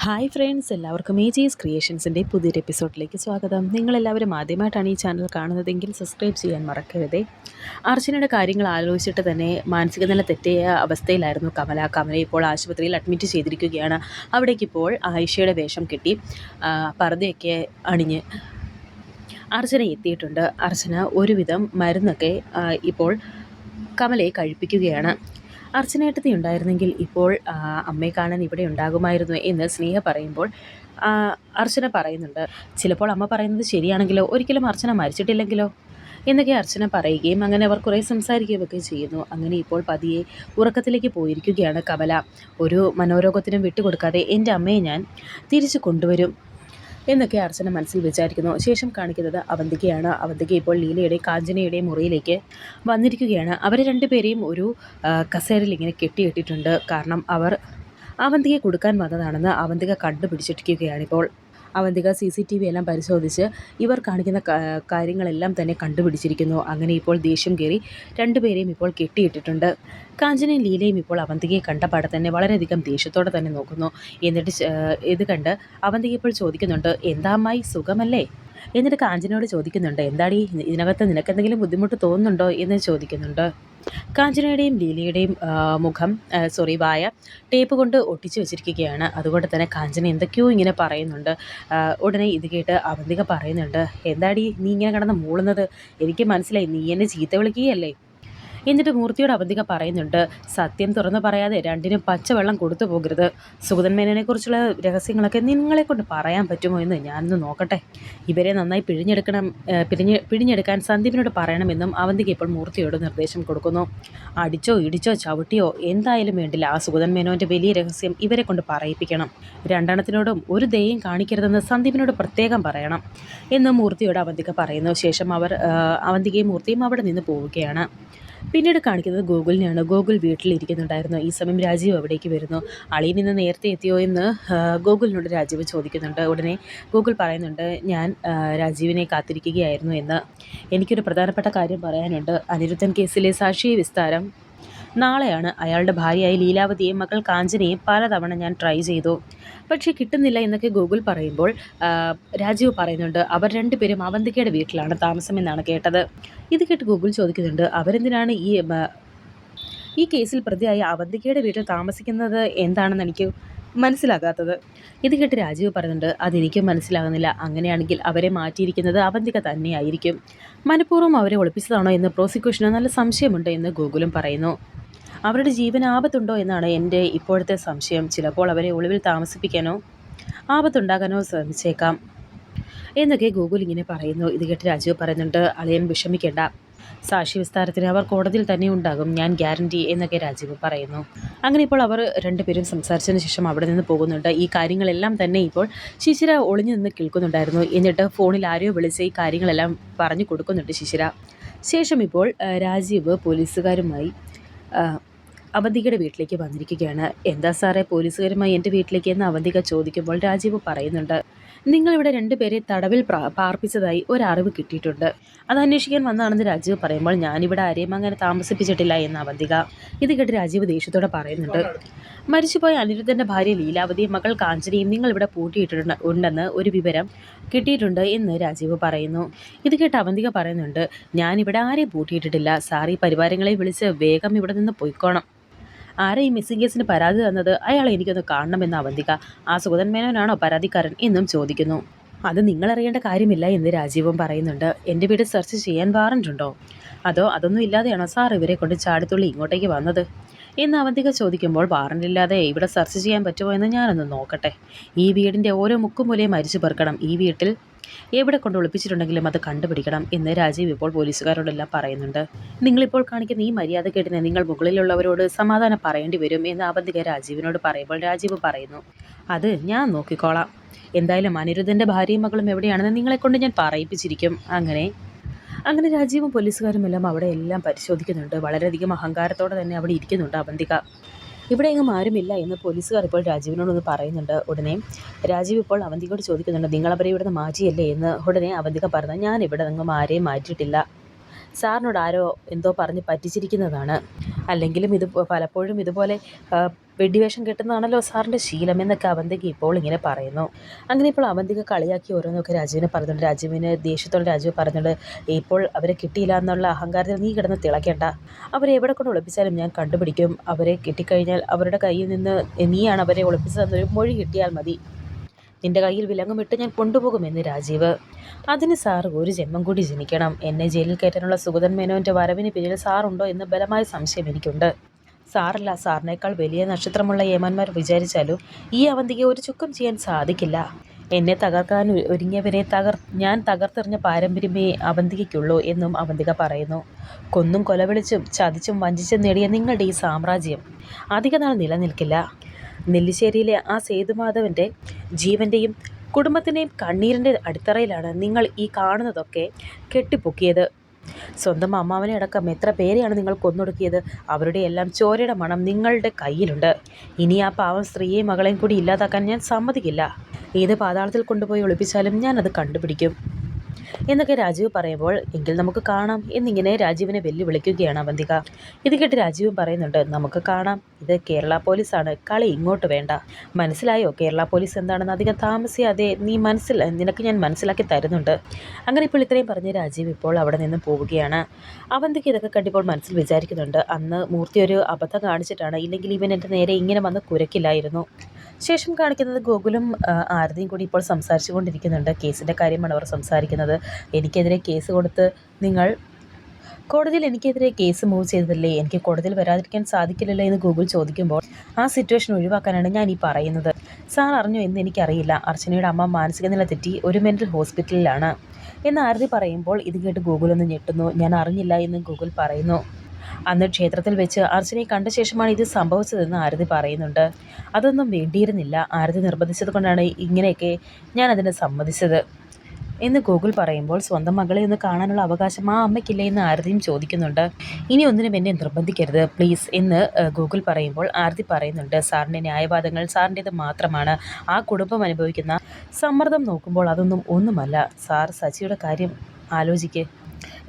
Hi friends, എല്ലാവർക്കും AG's ക്രിയേഷൻസിൻ്റെ പുതിയൊരു എപ്പിസോഡിലേക്ക് സ്വാഗതം. നിങ്ങളെല്ലാവരും ആദ്യമായിട്ടാണ് ഈ ചാനൽ കാണുന്നതെങ്കിൽ സബ്സ്ക്രൈബ് ചെയ്യാൻ മറക്കരുതേ. അർച്ചനയുടെ കാര്യങ്ങൾ ആലോചിച്ചിട്ട് തന്നെ മാനസിക നില തെറ്റിയ അവസ്ഥയിലായിരുന്നു കമല ഇപ്പോൾ ആശുപത്രിയിൽ അഡ്മിറ്റ് ചെയ്തിരിക്കുകയാണ്. അവിടേക്കിപ്പോൾ ആയിഷയുടെ വേഷം കെട്ടി പർദ്ദയൊക്കെ അണിഞ്ഞ് അർച്ചന എത്തിയിട്ടുണ്ട്. അർച്ചന ഒരുവിധം മരുന്നൊക്കെ ഇപ്പോൾ കമലയെ കഴിപ്പിക്കുകയാണ്. അർച്ചനേട്ടത്തി ഉണ്ടായിരുന്നെങ്കിൽ ഇപ്പോൾ അമ്മയെ കാണാൻ ഇവിടെ ഉണ്ടാകുമായിരുന്നു എന്ന് സ്നേഹ പറയുമ്പോൾ അർച്ചന പറയുന്നുണ്ട്, ചിലപ്പോൾ അമ്മ പറയുന്നത് ശരിയാണെങ്കിലോ, ഒരിക്കലും അർച്ചന മരിച്ചിട്ടില്ലെങ്കിലോ എന്നൊക്കെ അർച്ചന പറയുകയും അങ്ങനെ അവർ കുറേ സംസാരിക്കുകയൊക്കെ ചെയ്യുന്നു. അങ്ങനെ ഇപ്പോൾ പതിയെ ഉറക്കത്തിലേക്ക് പോയിരിക്കുകയാണ് കമല. ഒരു മനോരോഗത്തിനും വിട്ടുകൊടുക്കാതെ എൻ്റെ അമ്മയെ ഞാൻ തിരിച്ചു കൊണ്ടുവരും എന്നൊക്കെ അർച്ചന മനസ്സിൽ വിചാരിക്കുന്നു. ശേഷം കാണിക്കുന്നത് അവന്തികയാണ്. അവന്തിക ഇപ്പോൾ ലീലയുടെയും കാഞ്ചനയുടെയും മുറിയിലേക്ക് വന്നിരിക്കുകയാണ്. അവരെ രണ്ടുപേരെയും ഒരു കസേരയിൽ ഇങ്ങനെ കെട്ടിയിട്ടിട്ടുണ്ട്. കാരണം അവർ അവന്തികയെ കൊടുക്കാൻ വന്നതാണെന്ന് അവന്തിക കണ്ടുപിടിച്ചിരിക്കുകയാണിപ്പോൾ. അവന്തിക CCTV എല്ലാം പരിശോധിച്ച് ഇവർ കാണിക്കുന്ന കാര്യങ്ങളെല്ലാം തന്നെ കണ്ടുപിടിച്ചിരിക്കുന്നു. അങ്ങനെ ഇപ്പോൾ ദേഷ്യം കയറി രണ്ടുപേരെയും ഇപ്പോൾ കെട്ടിയിട്ടിട്ടുണ്ട്. കാഞ്ചനയും ലീലയും ഇപ്പോൾ അവന്തികയെ കണ്ടപാടെ തന്നെ വളരെയധികം ദേഷ്യത്തോടെ തന്നെ നോക്കുന്നു. എന്നിട്ട് ഇത് കണ്ട് അവന്തിക ഇപ്പോൾ ചോദിക്കുന്നുണ്ട്, എന്താ അമ്മായി സുഖമല്ലേ? എന്നിട്ട് കാഞ്ചനയോട് ചോദിക്കുന്നുണ്ട്, എന്താടി ഇതിനകത്ത് നിനക്കെന്തെങ്കിലും ബുദ്ധിമുട്ട് തോന്നുന്നുണ്ടോ എന്ന് ചോദിക്കുന്നുണ്ട്. കാഞ്ചനയുടെയും ലീലയുടെയും വായ ടേപ്പ് കൊണ്ട് ഒട്ടിച്ചു വെച്ചിരിക്കുകയാണ്. അതുകൊണ്ട് തന്നെ കാഞ്ചന എന്തൊക്കെയോ ഇങ്ങനെ പറയുന്നുണ്ട്. ഉടനെ ഇത് കേട്ട് അവന്തിക പറയുന്നുണ്ട്, എന്താടി നീ ഇങ്ങനെ കിടന്ന് മൂളുന്നത്? എനിക്ക് മനസ്സിലായി, നീ എന്നെ ചീത്ത വിളിക്കുകയല്ലേ? എന്നിട്ട് മൂർത്തിയോട് അവന്തിക പറയുന്നുണ്ട്, സത്യം തുറന്നു പറയാതെ രണ്ടിനും പച്ചവെള്ളം കൊടുത്തു പോകരുത്. സുഗതൻ മേനോനെക്കുറിച്ചുള്ള രഹസ്യങ്ങളൊക്കെ നിങ്ങളെക്കൊണ്ട് പറയാൻ പറ്റുമോ എന്ന് ഞാനൊന്ന് നോക്കട്ടെ. ഇവരെ നന്നായി പിഴിഞ്ഞെടുക്കാൻ സന്ദീപിനോട് പറയണമെന്നും അവന്തിക ഇപ്പോൾ മൂർത്തിയോട് നിർദ്ദേശം കൊടുക്കുന്നു. അടിച്ചോ ഇടിച്ചോ ചവിട്ടിയോ എന്തായാലും വേണ്ടില്ല, ആ സുഗതൻ മേനോൻ്റെ വലിയ രഹസ്യം ഇവരെ കൊണ്ട് പറയിപ്പിക്കണം. രണ്ടെണ്ണത്തിനോടും ഒരു ദയയും കാണിക്കരുതെന്ന് സന്ദീപിനോട് പ്രത്യേകം പറയണം എന്ന് മൂർത്തിയോട് അവന്തിക പറയുന്നു. ശേഷം അവന്തികയും മൂർത്തിയും അവിടെ നിന്ന് പോവുകയാണ്. പിന്നീട് കാണിക്കുന്നത് ഗോകുലിനെയാണ്. ഗോകുൽ വീട്ടിലിരിക്കുന്നുണ്ടായിരുന്നു. ഈ സമയം രാജീവ് അവിടേക്ക് വരുന്നു. അളിയൻ ഇന്ന് നേരത്തെ എത്തിയോ എന്ന് ഗോകുലിനോട് രാജീവ് ചോദിക്കുന്നുണ്ട്. ഉടനെ ഗോകുൽ പറയുന്നുണ്ട്, ഞാൻ രാജീവിനെ കാത്തിരിക്കുകയായിരുന്നു എന്ന്. എനിക്കൊരു പ്രധാനപ്പെട്ട കാര്യം പറയാനുണ്ട്. അനിരുദ്ധൻ കേസിലെ സാക്ഷി വിസ്താരം നാളെയാണ്. അയാളുടെ ഭാര്യയായി ലീലാവതിയെയും മകൾ കാഞ്ചനയും പലതവണ ഞാൻ ട്രൈ ചെയ്തു, പക്ഷേ കിട്ടുന്നില്ല എന്നൊക്കെ ഗൂഗിൾ പറയുമ്പോൾ രാജീവ് പറയുന്നുണ്ട്, അവർ രണ്ടുപേരും അവന്തികയുടെ വീട്ടിലാണ് താമസമെന്നാണ് കേട്ടത്. ഇത് കേട്ട് ഗൂഗിൾ ചോദിക്കുന്നുണ്ട്, അവരെന്തിനാണ് ഈ കേസിൽ പ്രതിയായ അവന്തികയുടെ വീട്ടിൽ താമസിക്കുന്നത് എന്താണെന്ന് എനിക്ക് മനസ്സിലാകാത്തത്. ഇത് കേട്ട് രാജീവ് പറയുന്നുണ്ട്, അതെനിക്കും മനസ്സിലാകുന്നില്ല. അങ്ങനെയാണെങ്കിൽ അവരെ മാറ്റിയിരിക്കുന്നത് അവന്തിക തന്നെയായിരിക്കും. മനഃപൂർവ്വം അവരെ ഒളിപ്പിച്ചതാണോ എന്ന് പ്രോസിക്യൂഷന് നല്ല സംശയമുണ്ട് എന്ന് ഗൂഗിളും പറയുന്നു. അവരുടെ ജീവന് ആപത്തുണ്ടോ എന്നാണ് എൻ്റെ ഇപ്പോഴത്തെ സംശയം. ചിലപ്പോൾ അവരെ ഒളിവിൽ താമസിപ്പിക്കാനോ ആപത്തുണ്ടാകാനോ ശ്രമിച്ചേക്കാം എന്നൊക്കെ ഗൂഗിൾ ഇങ്ങനെ പറയുന്നു. ഇത് കേട്ട് രാജീവ് പറയുന്നുണ്ട്, അളിയൻ വിഷമിക്കേണ്ട, സാക്ഷി വിസ്താരത്തിന് അവർ കോടതിയിൽ തന്നെ ഉണ്ടാകും, ഞാൻ ഗ്യാരണ്ടി എന്നൊക്കെ രാജീവ് പറയുന്നു. അങ്ങനെ ഇപ്പോൾ അവർ രണ്ടുപേരും സംസാരിച്ചതിന് ശേഷം അവിടെ നിന്ന് പോകുന്നുണ്ട്. ഈ കാര്യങ്ങളെല്ലാം തന്നെ ഇപ്പോൾ ശിശിര ഒളിഞ്ഞു നിന്ന് കേൾക്കുന്നുണ്ടായിരുന്നു. എന്നിട്ട് ഫോണിൽ ആരെയോ വിളിച്ച് ഈ കാര്യങ്ങളെല്ലാം പറഞ്ഞു കൊടുക്കുന്നുണ്ട് ശിശിര. ശേഷം ഇപ്പോൾ രാജീവ് പോലീസുകാരുമായി അവന്തികയുടെ വീട്ടിലേക്ക് വന്നിരിക്കുകയാണ്. എന്താ സാറേ പോലീസുകാരുമായി എൻ്റെ വീട്ടിലേക്ക് എന്ന് അവന്തിക ചോദിക്കുമ്പോൾ രാജീവ് പറയുന്നുണ്ട്, നിങ്ങളിവിടെ രണ്ടുപേരെ തടവിൽ പാർപ്പിച്ചതായി ഒരറിവ് കിട്ടിയിട്ടുണ്ട്. അത് അന്വേഷിക്കാൻ വന്നതാണെന്ന് രാജീവ് പറയുമ്പോൾ ഞാനിവിടെ ആരെയും അങ്ങനെ താമസിപ്പിച്ചിട്ടില്ല എന്ന് അവന്തിക. ഇത് കേട്ട് രാജീവ് ദേഷ്യത്തോടെ പറയുന്നുണ്ട്, മരിച്ചുപോയ അനിരുദ്ധൻ്റെ ഭാര്യ ലീലാവതിയും മകൾ കാഞ്ചനയും നിങ്ങളിവിടെ ഉണ്ടെന്ന് ഒരു വിവരം കിട്ടിയിട്ടുണ്ട് എന്ന് രാജീവ് പറയുന്നു. ഇത് കേട്ട് അവന്തിക പറയുന്നുണ്ട്, ഞാനിവിടെ ആരെയും പൂട്ടിയിട്ടിട്ടില്ല. സാർ ഈ പരിവാരങ്ങളെ വിളിച്ച് വേഗം ഇവിടെ നിന്ന് പോയിക്കോണം. ആരെ ഈ മിസ്സിംഗ് കേസിന് പരാതി തന്നത്? അയാളെ എനിക്കൊന്ന് കാണണമെന്ന് അവന്തിക. ആ സുഗതൻ മേനോനാണോ പരാതിക്കാരൻ എന്നും ചോദിക്കുന്നു. അത് നിങ്ങളറിയേണ്ട കാര്യമില്ല എന്ന് രാജീവും പറയുന്നുണ്ട്. എൻ്റെ വീട് സെർച്ച് ചെയ്യാൻ വാറണ്ടുണ്ടോ? അതോ അതൊന്നും ഇല്ലാതെയാണോ സാർ ഇവരെ കൊണ്ട് ചാടിത്തുള്ളി ഇങ്ങോട്ടേക്ക് വന്നത് എന്ന് അവന്തിക ചോദിക്കുമ്പോൾ, വാറണ്ടില്ലാതെ ഇവിടെ സെർച്ച് ചെയ്യാൻ പറ്റുമോ എന്ന് ഞാനൊന്ന് നോക്കട്ടെ. ഈ വീടിൻ്റെ ഓരോ മുക്കുമൂലയും അരിച്ചു പെറുക്കണം. ഈ വീട്ടിൽ എവിടെ കൊണ്ട് ഒളിപ്പിച്ചിട്ടുണ്ടെങ്കിലും അത് കണ്ടുപിടിക്കണം എന്ന് രാജീവ് ഇപ്പോൾ പോലീസുകാരോടെല്ലാം പറയുന്നുണ്ട്. നിങ്ങളിപ്പോൾ കാണിക്കുന്ന ഈ മര്യാദക്കേടിന് നിങ്ങൾ മുകളിലുള്ളവരോട് സമാധാനം പറയേണ്ടി വരും എന്ന് അവന്തിക രാജീവിനോട് പറയുമ്പോൾ രാജീവ് പറയുന്നു, അത് ഞാൻ നോക്കിക്കോളാം. എന്തായാലും അനിരുദ്ധൻ്റെ ഭാര്യയും മകളും എവിടെയാണെന്ന് നിങ്ങളെക്കൊണ്ട് ഞാൻ പറയിപ്പിച്ചിരിക്കും. അങ്ങനെ രാജീവും പോലീസുകാരും എല്ലാം അവിടെ എല്ലാം പരിശോധിക്കുന്നുണ്ട്. വളരെയധികം അഹങ്കാരത്തോടെ തന്നെ അവിടെ ഇരിക്കുന്നുണ്ട് അവന്തിക. ഇവിടെ എങ്ങും ആരുമില്ല എന്ന് പോലീസുകാർ ഇപ്പോൾ രാജീവിനോടൊന്ന് പറയുന്നുണ്ട്. ഉടനെ രാജീവ് ഇപ്പോൾ അവന്തികയോട് ചോദിക്കുന്നുണ്ട്, നിങ്ങളവരെ ഇവിടെ നിന്ന് മാറ്റിയല്ലേ എന്ന്. ഉടനെ അവന്തിക പറഞ്ഞു, ഞാൻ ഇവിടെ എങ്ങും ആരെയും മാറ്റിയിട്ടില്ല സാറിനോട് ആരോ എന്തോ പറഞ്ഞ് പറ്റിച്ചിരിക്കുന്നതാണ്. അല്ലെങ്കിലും ഇത് പലപ്പോഴും ഇതുപോലെ വെടിവേഷം കെട്ടുന്നതാണല്ലോ സാറിൻ്റെ ശീലം എന്നൊക്കെ അവന്തിക ഇപ്പോൾ ഇങ്ങനെ പറയുന്നു. അങ്ങനെ ഇപ്പോൾ അവന്തിക കളിയാക്കി ഓരോന്നൊക്കെ രാജുവിനെ പറയുന്നുണ്ട്. രാജുവിന് ദേഷ്യത്തോടെ രാജു പറയുന്നുണ്ട്, ഇപ്പോൾ അവരെ കിട്ടിയില്ല എന്നുള്ള അഹങ്കാരത്തിൽ നീ കിടന്ന് തിളയ്ക്കേണ്ട. അവരെ എവിടെ കൊണ്ട് ഒളിപ്പിച്ചാലും ഞാൻ കണ്ടുപിടിക്കും. അവരെ കിട്ടിക്കഴിഞ്ഞാൽ അവരുടെ കയ്യിൽ നിന്ന് നീയാണ് അവരെ ഒളിപ്പിച്ചതെന്നൊരു മൊഴി കിട്ടിയാൽ മതി. നിന്റെ കയ്യിൽ വിലങ്ങുമിട്ട് ഞാൻ കൊണ്ടുപോകുമെന്ന് രാജീവ്. അതിന് സാർ ഒരു ജന്മം കൂടി ജനിക്കണം. എന്നെ ജയിലിൽ കയറ്റാനുള്ള സുഗതൻ മേനോൻ്റെ വരവിന് പിന്നിൽ സാറുണ്ടോ എന്ന് ബലമായ സംശയം എനിക്കുണ്ട്. സാറല്ല, സാറിനേക്കാൾ വലിയ നക്ഷത്രമുള്ള ഏമാന്മാർ വിചാരിച്ചാലും ഈ അവന്തികയെ ഒരു ചുക്കം ചെയ്യാൻ സാധിക്കില്ല. എന്നെ തകർക്കാൻ ഒരുങ്ങിയവരെ ഞാൻ തകർത്തെറിഞ്ഞ പാരമ്പര്യമേ അവന്തികയ്ക്കുള്ളൂ എന്നും അവന്തിക പറയുന്നു. കൊന്നും കൊലവിളിച്ചും ചതിച്ചും വഞ്ചിച്ചും നേടിയ നിങ്ങളുടെ ഈ സാമ്രാജ്യം അധികനാൾ നിലനിൽക്കില്ല. നെല്ലിശ്ശേരിയിലെ ആ സേതുമാധവൻ്റെ ജീവൻ്റെയും കുടുംബത്തിൻ്റെയും കണ്ണീരിൻ്റെ അടിത്തറയിലാണ് നിങ്ങൾ ഈ കാണുന്നതൊക്കെ കെട്ടിപ്പൊക്കിയത്. സ്വന്തം അമ്മാവനെ അടക്കം എത്ര പേരെയാണ് നിങ്ങൾ കൊന്നൊടുക്കിയത്. അവരുടെ എല്ലാം ചോരയുടെ മണം നിങ്ങളുടെ കയ്യിലുണ്ട്. ഇനി ആ പാവം സ്ത്രീയെയും മകളെയും കൂടി ഇല്ലാതാക്കാൻ ഞാൻ സമ്മതിക്കില്ല. ഏത് പാതാളത്തിൽ കൊണ്ടുപോയി ഒളിപ്പിച്ചാലും ഞാനത് കണ്ടുപിടിക്കും എന്നൊക്കെ രാജീവ് പറയുമ്പോൾ, എങ്കിൽ നമുക്ക് കാണാം എന്നിങ്ങനെ രാജീവിനെ വെല്ലുവിളിക്കുകയാണ് അവന്തിക. ഇത് കേട്ട് രാജീവും പറയുന്നുണ്ട്, നമുക്ക് കാണാം. ഇത് കേരള പോലീസാണ്, കളി ഇങ്ങോട്ട് വേണ്ട. മനസ്സിലായോ കേരള പോലീസ് എന്താണെന്ന്? അധികം താമസിയാതെ നിനക്ക് ഞാൻ മനസ്സിലാക്കി തരുന്നുണ്ട്. അങ്ങനെ ഇപ്പോൾ ഇത്രയും പറഞ്ഞ് രാജീവ് ഇപ്പോൾ അവിടെ നിന്ന് പോവുകയാണ്. അവന്തിക ഇതൊക്കെ കണ്ടിപ്പോൾ മനസ്സിൽ വിചാരിക്കുന്നുണ്ട്, അന്ന് മൂർത്തി ഒരു അബദ്ധം കാണിച്ചിട്ടാണ്, ഇല്ലെങ്കിൽ ഇവൻ എൻ്റെ നേരെ ഇങ്ങനെ വന്ന് കുരക്കില്ലായിരുന്നു. ശേഷം കാണിക്കുന്നത് ഗോകുലും ആരതിയും കൂടി ഇപ്പോൾ സംസാരിച്ചു കൊണ്ടിരിക്കുന്നുണ്ട്. കേസിൻ്റെ കാര്യമാണ് അവർ സംസാരിക്കുന്നത്. എനിക്കെതിരെ കേസ് കൊടുത്ത് നിങ്ങൾ കോടതിയിൽ എനിക്കെതിരെ കേസ് മൂവ് ചെയ്തതല്ലേ, എനിക്ക് കോടതിയിൽ വരാതിരിക്കാൻ സാധിക്കില്ലല്ലോ എന്ന് ഗൂഗിൾ ചോദിക്കുമ്പോൾ, ആ സിറ്റുവേഷൻ ഒഴിവാക്കാനാണ് ഞാൻ ഈ പറയുന്നത്. സാർ അറിഞ്ഞോ എന്ന് എനിക്കറിയില്ല. അർച്ചനയുടെ അമ്മ മാനസിക നില തെറ്റി ഒരു മെൻ്റൽ ഹോസ്പിറ്റലിലാണ് എന്ന് ആരതി പറയുമ്പോൾ ഇത് കേട്ട് ഗൂഗിൾ ഒന്ന് ഞെട്ടുന്നു. ഞാൻ അറിഞ്ഞില്ല എന്ന് ഗൂഗിൾ പറയുന്നു. അന്ന് ക്ഷേത്രത്തിൽ വെച്ച് അർച്ചനയെ കണ്ട ശേഷമാണ് ഇത് സംഭവിച്ചതെന്ന് ആരതി പറയുന്നുണ്ട്. അതൊന്നും വേണ്ടിയിരുന്നില്ല. ആരതി നിർബന്ധിച്ചത് കൊണ്ടാണ് ഇങ്ങനെയൊക്കെ ഞാൻ അതിന് സമ്മതിച്ചത് എന്ന് ഗൂഗിൾ പറയുമ്പോൾ, സ്വന്തം മകളെ ഒന്ന് കാണാനുള്ള അവകാശം ആ അമ്മയ്ക്കില്ലേ എന്ന് ആരതിയും ചോദിക്കുന്നുണ്ട്. ഇനി ഒന്നിനും എന്നെ നിർബന്ധിക്കരുത് പ്ലീസ് എന്ന് ഗൂഗിൾ പറയുമ്പോൾ ആരതി പറയുന്നുണ്ട്, സാറിൻ്റെ ന്യായവാദങ്ങൾ സാറിൻ്റേത് മാത്രമാണ്. ആ കുടുംബം അനുഭവിക്കുന്ന സമ്മർദ്ദം നോക്കുമ്പോൾ അതൊന്നും ഒന്നുമല്ല. സാർ സച്ചിയുടെ കാര്യം ആലോചിക്ക്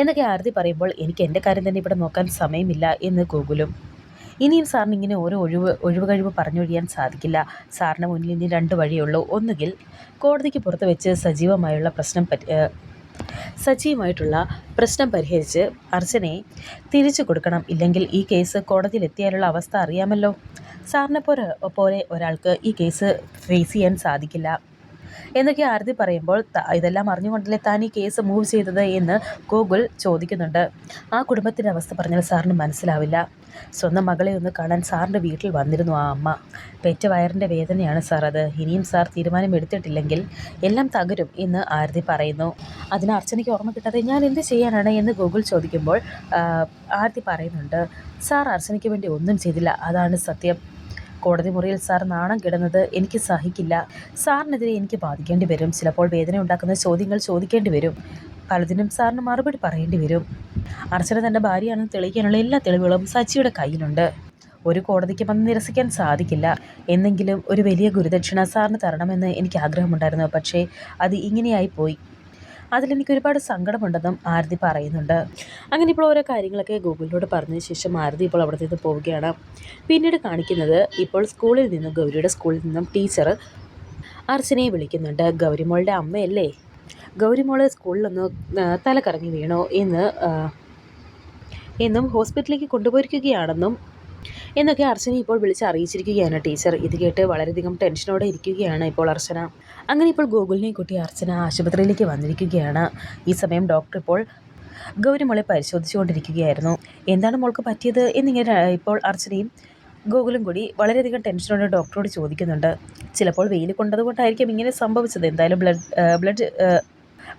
എന്നൊക്കെ ആരതി പറയുമ്പോൾ, എനിക്ക് എൻ്റെ കാര്യം തന്നെ ഇവിടെ നോക്കാൻ സമയമില്ല എന്ന് ഗൂഗിളും. ഇനിയും സാറിന് ഇങ്ങനെ ഓരോ ഒഴിവ് കഴിവ് പറഞ്ഞൊഴിയാൻ സാധിക്കില്ല. സാറിന് മുന്നിൽ ഇനി 2 വഴിയുള്ളൂ. ഒന്നുകിൽ കോടതിക്ക് പുറത്ത് വെച്ച് സച്ചിയുമായിട്ടുള്ള പ്രശ്നം പരിഹരിച്ച് അർച്ചനയെ തിരിച്ചു കൊടുക്കണം. ഇല്ലെങ്കിൽ ഈ കേസ് കോടതിയിൽ എത്തിയാലുള്ള അവസ്ഥ അറിയാമല്ലോ. സാറിനെ പോലെ ഒരാൾക്ക് ഈ കേസ് ഫേസ് ചെയ്യാൻ സാധിക്കില്ല എന്നൊക്കെ ആരതി പറയുമ്പോൾ, ഇതെല്ലാം അറിഞ്ഞുകൊണ്ടല്ലേ താൻ ഈ കേസ് മൂവ് ചെയ്തത് എന്ന് ഗൂഗിൾ ചോദിക്കുന്നുണ്ട്. ആ കുടുംബത്തിൻ്റെ അവസ്ഥ പറഞ്ഞാൽ സാറിന് മനസ്സിലാവില്ല. സ്വന്തം മകളെ ഒന്ന് കാണാൻ സാറിൻ്റെ വീട്ടിൽ വന്നിരുന്നു ആ അമ്മ. പെറ്റ വയറിൻ്റെ വേദനയാണ് സാർ അത്. ഇനിയും സാർ തീരുമാനം എടുത്തിട്ടില്ലെങ്കിൽ എല്ലാം തകരും എന്ന് ആരതി പറയുന്നു. അതിന് അർച്ചനയ്ക്ക് ഓർമ്മ കിട്ടാതെ ഞാൻ എന്ത് ചെയ്യാനാണ് എന്ന് ഗൂഗിൾ ചോദിക്കുമ്പോൾ ആരതി പറയുന്നുണ്ട്, സാർ അർച്ചനയ്ക്ക് വേണ്ടി ഒന്നും ചെയ്തില്ല, അതാണ് സത്യം. കോടതി മുറിയിൽ സാർ നാണം കിടന്നത് എനിക്ക് സഹിക്കില്ല. സാറിനെതിരെ എനിക്ക് ബാധിക്കേണ്ടി വരും. ചിലപ്പോൾ വേദന ഉണ്ടാക്കുന്ന ചോദ്യങ്ങൾ ചോദിക്കേണ്ടി വരും. പലതിനും സാറിന് മറുപടി പറയേണ്ടി വരും. അർച്ചന തൻ്റെ ഭാര്യയാണെന്ന് തെളിയിക്കാനുള്ള എല്ലാ തെളിവുകളും സച്ചിയുടെ കയ്യിലുണ്ട്. ഒരു കോടതിക്ക് വന്ന് നിരസിക്കാൻ സാധിക്കില്ല. എന്നെങ്കിലും ഒരു വലിയ ഗുരുദക്ഷിണ സാറിന് തരണമെന്ന് എനിക്ക് ആഗ്രഹമുണ്ടായിരുന്നു. പക്ഷേ അത് ഇങ്ങനെയായിപ്പോയി. അതിലെനിക്ക് ഒരുപാട് സങ്കടമുണ്ടെന്നും ആരതി പറയുന്നുണ്ട്. അങ്ങനെ ഇപ്പോൾ ഓരോ കാര്യങ്ങളൊക്കെ ഗൂഗിളിനോട് പറഞ്ഞതിന് ശേഷം ആരതി ഇപ്പോൾ അവിടെ നിന്ന് പോവുകയാണ്. പിന്നീട് കാണിക്കുന്നത് ഇപ്പോൾ ഗൗരിയുടെ സ്കൂളിൽ നിന്നും ടീച്ചർ അർച്ചനയെ വിളിക്കുന്നുണ്ട്. ഗൗരിമോളുടെ അമ്മയല്ലേ, ഗൗരിമോള് സ്കൂളിലൊന്ന് തലകറങ്ങി വീണോ എന്നും ഹോസ്പിറ്റലിലേക്ക് കൊണ്ടുപോയിരിക്കുകയാണെന്നും എന്നൊക്കെ അർച്ചന ഇപ്പോൾ വിളിച്ച് അറിയിച്ചിരിക്കുകയാണ് ടീച്ചർ. ഇത് കേട്ട് വളരെയധികം ടെൻഷനോടെ ഇരിക്കുകയാണ് ഇപ്പോൾ അർച്ചന. അങ്ങനെ ഇപ്പോൾ ഗൂഗിളിനെ കൂട്ടി അർച്ചന ആശുപത്രിയിലേക്ക് വന്നിരിക്കുകയാണ്. ഈ സമയം ഡോക്ടർ ഇപ്പോൾ ഗൗരിമോളെ പരിശോധിച്ചുകൊണ്ടിരിക്കുകയായിരുന്നു. എന്താണ് മോൾക്ക് പറ്റിയത് എന്നിങ്ങനെ ഇപ്പോൾ അർച്ചനയും ഗൂഗിളും കൂടി വളരെയധികം ടെൻഷനോടെ ഡോക്ടറോട് ചോദിക്കുന്നുണ്ട്. ചിലപ്പോൾ വെയിൽ കൊണ്ടതുകൊണ്ടായിരിക്കും ഇങ്ങനെ സംഭവിച്ചത്. എന്തായാലും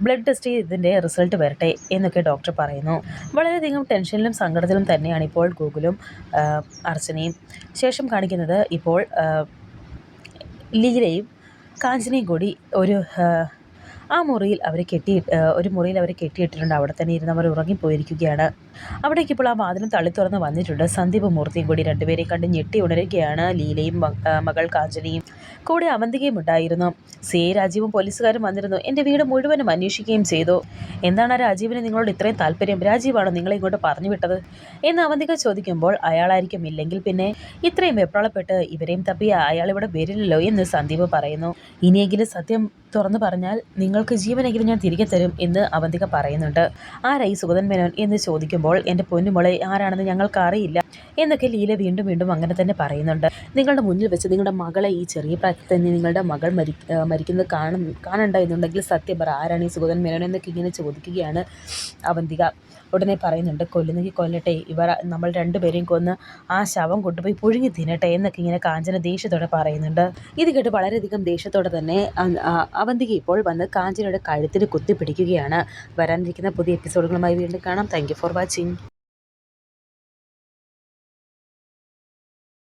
ബ്ലഡ് ടെസ്റ്റ് ചെയ്ത് ഇതിൻ്റെ റിസൾട്ട് വരട്ടെ എന്നൊക്കെ ഡോക്ടർ പറയുന്നു. വളരെയധികം ടെൻഷനിലും സങ്കടത്തിലും തന്നെയാണ് ഇപ്പോൾ ഗൂഗിളും അർച്ചനയും. ശേഷം കാണിക്കുന്നത് ഇപ്പോൾ ലീലയും കാഞ്ചനയും കൂടി ഒരു മുറിയിൽ അവരെ കെട്ടിയിട്ടിട്ടുണ്ട്. അവിടെ തന്നെ ഇരുന്ന് അവർ ഉറങ്ങിപ്പോയിരിക്കുകയാണ്. അവിടേക്ക് ഇപ്പോൾ ആ വാതിലും തള്ളി തുറന്ന് വന്നിട്ടുണ്ട്. സന്ദീപ് മൂർത്തിയും കൂടി രണ്ടുപേരെയും കണ്ട് ഞെട്ടി ഉണരുകയാണ്. ലീലയും മകൾ കാഞ്ചനയും. കൂടെ അവന്തികയും ഉണ്ടായിരുന്നു. സി ഐ രാജീവും പോലീസുകാരും വന്നിരുന്നു. എൻ്റെ വീട് മുഴുവനും അന്വേഷിക്കുകയും ചെയ്തു. എന്താണ് ആ രാജീവിന് നിങ്ങളോട് ഇത്രയും താല്പര്യം? രാജീവാണോ നിങ്ങളെ ഇങ്ങോട്ട് പറഞ്ഞു വിട്ടത് എന്ന് അവന്തിക ചോദിക്കുമ്പോൾ, അയാളായിരിക്കും, ഇല്ലെങ്കിൽ പിന്നെ ഇത്രയും വെപ്രാളപ്പെട്ട് ഇവരെയും തപ്പി അയാൾ ഇവിടെ വരില്ലല്ലോ എന്ന് സന്ദീപ് പറയുന്നു. ഇനിയെങ്കിലും സത്യം തുറന്നു പറഞ്ഞാൽ നിങ്ങൾക്ക് ജീവനെങ്കിലും ഞാൻ തിരികെ തരും എന്ന് അവന്തിക പറയുന്നുണ്ട്. ആരായി സുഗതൻ മേനോൻ എന്ന് ചോദിക്കുമ്പോൾ, എൻ്റെ പൊന്നുമോളെ ആരാണെന്ന് ഞങ്ങൾക്ക് അറിയില്ല എന്നൊക്കെ ലീല വീണ്ടും വീണ്ടും അങ്ങനെ തന്നെ പറയുന്നുണ്ട്. നിങ്ങളുടെ മുന്നിൽ വെച്ച് നിങ്ങളുടെ മകളെ, ഈ ചെറിയ പ്രായത്തിൽ തന്നെ നിങ്ങളുടെ മകൾ മരിക്കുന്നത് കാണണ്ട എന്നുണ്ടെങ്കിൽ സത്യം പറ, ആരാണ് ഈ സുഗതൻ മേനോൻ എന്നൊക്കെ ഇങ്ങനെ ചോദിക്കുകയാണ് അവന്തിക. ഉടനെ പറയുന്നുണ്ട്, കൊല്ലുന്നെങ്കിൽ കൊല്ലട്ടെ, ഇവർ നമ്മൾ രണ്ടുപേരെയും കൊന്ന് ആ ശവം കൊണ്ടുപോയി പുഴുങ്ങി തിന്നട്ടെ എന്നൊക്കെ ഇങ്ങനെ കാഞ്ചന ദേഷ്യത്തോടെ പറയുന്നുണ്ട്. ഇത് കേട്ട് വളരെയധികം ദേഷ്യത്തോടെ തന്നെ അവന്തിക ഇപ്പോൾ വന്ന് കാഞ്ചനയുടെ കഴുത്തിന് കുത്തിപ്പിടിക്കുകയാണ്. വരാനിരിക്കുന്ന പുതിയ എപ്പിസോഡുകളുമായി വീണ്ടും കാണാം. Thank you for watching.